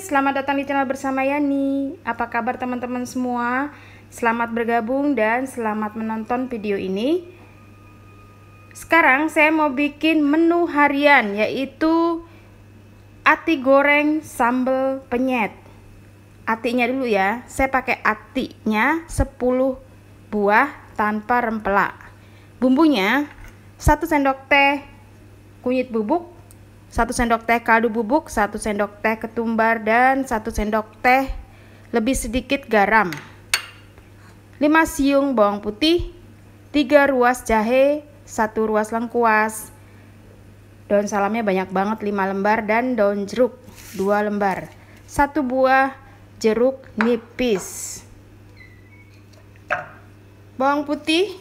selamat datang di channel bersama Yani. Apa kabar teman-teman semua? Selamat bergabung dan selamat menonton video ini. Sekarang saya mau bikin menu harian, yaitu ati goreng sambal penyet. Atinya dulu ya, saya pakai atinya 10 buah tanpa rempela. Bumbunya 1 sendok teh kunyit bubuk, 1 sendok teh kaldu bubuk, 1 sendok teh ketumbar, dan 1 sendok teh lebih sedikit garam, 5 siung bawang putih, 3 ruas jahe, 1 ruas lengkuas, daun salamnya banyak banget 5 lembar, dan daun jeruk 2 lembar, 1 buah jeruk nipis. Bawang putih,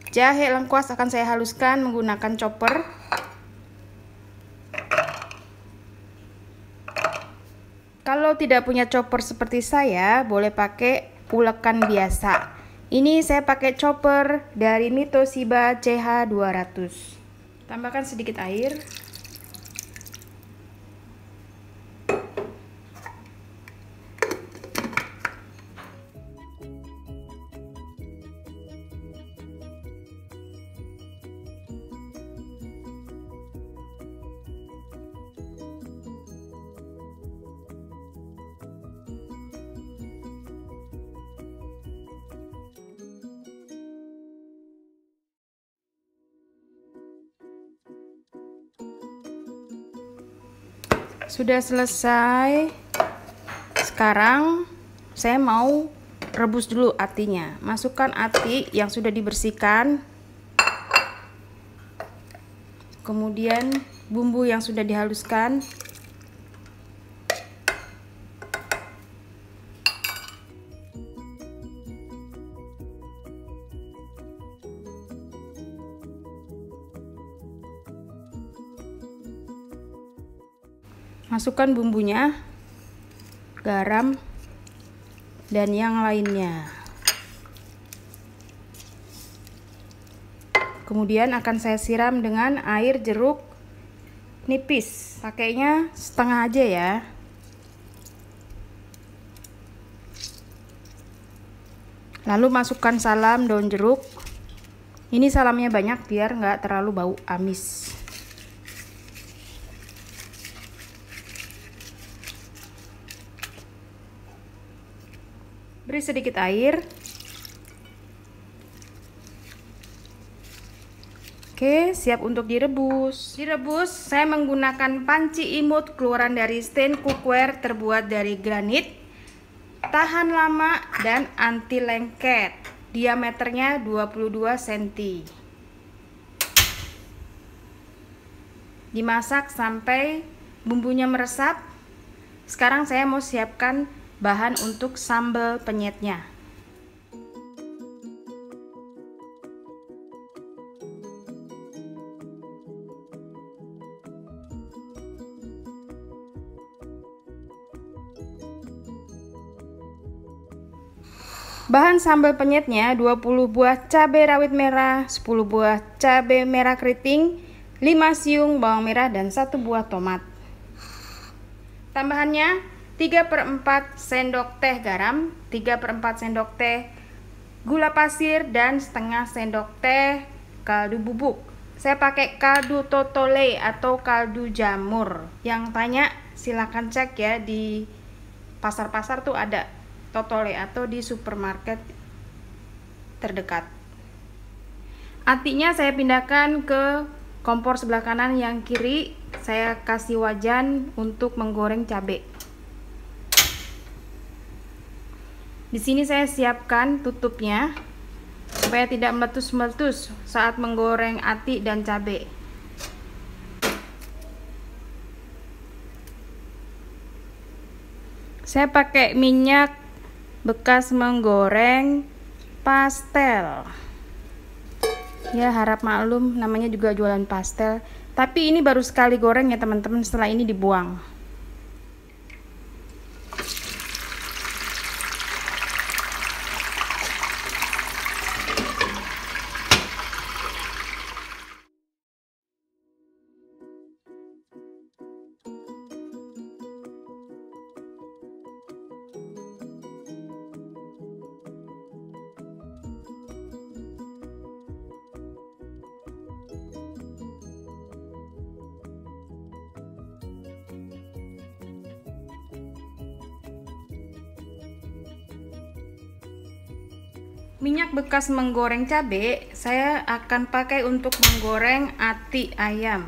jahe, lengkuas akan saya haluskan menggunakan chopper. Kalau tidak punya chopper seperti saya, boleh pakai ulekan biasa. Ini saya pakai chopper dari Mitoshiba CH200. Tambahkan sedikit air. Sudah selesai. Sekarang saya mau rebus dulu atinya. Masukkan ati yang sudah dibersihkan, kemudian bumbu yang sudah dihaluskan, masukkan bumbunya, garam, dan yang lainnya. Kemudian akan saya siram dengan air jeruk nipis. Pakainya setengah aja ya. Lalu masukkan salam daun jeruk. Ini salamnya banyak biar nggak terlalu bau amis. Beri sedikit air. Oke, siap untuk direbus. Direbus, saya menggunakan panci imut keluaran dari stain cookware terbuat dari granit, tahan lama dan anti lengket. Diameternya 22 cm. Dimasak sampai bumbunya meresap. Sekarang saya mau siapkan bahan untuk sambal penyetnya. Bahan sambal penyetnya 20 buah cabai rawit merah, 10 buah cabai merah keriting, 5 siung bawang merah, dan 1 buah tomat. Tambahannya 3/4 sendok teh garam, 3/4 sendok teh gula pasir, dan setengah sendok teh kaldu bubuk. Saya pakai kaldu totole atau kaldu jamur. Yang tanya silahkan cek ya, di pasar-pasar tuh ada totole atau di supermarket terdekat. Atinya saya pindahkan ke kompor sebelah kanan, yang kiri saya kasih wajan untuk menggoreng cabai. Di sini saya siapkan tutupnya supaya tidak meletus-meletus saat menggoreng ati dan cabai. Saya pakai minyak bekas menggoreng pastel. Ya, harap maklum, namanya juga jualan pastel. Tapi ini baru sekali goreng ya teman-teman, setelah ini dibuang. Minyak bekas menggoreng cabai saya akan pakai untuk menggoreng ati ayam.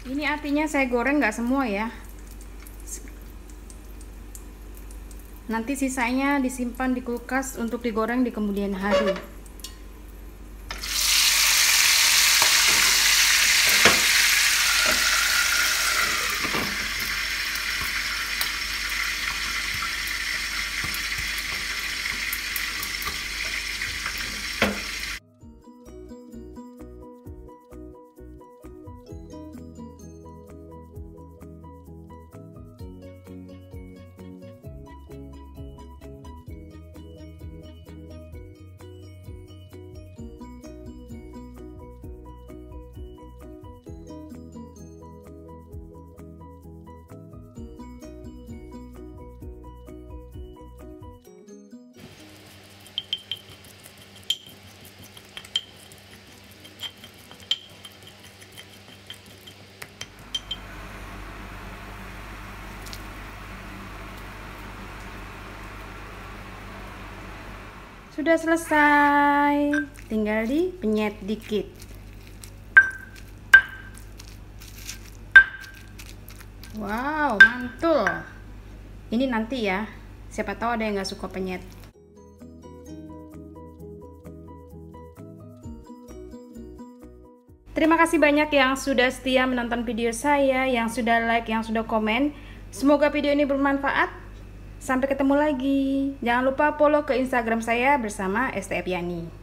Ini atinya saya goreng nggak semua ya. Nanti sisanya disimpan di kulkas untuk digoreng di kemudian hari. Sudah selesai, tinggal dipenyet dikit. Wow, mantul. Ini nanti ya, siapa tahu ada yang nggak suka penyet. Terima kasih banyak yang sudah setia menonton video saya, yang sudah like, yang sudah komen. Semoga video ini bermanfaat. Sampai ketemu lagi. Jangan lupa follow ke Instagram saya bersama STF Yani.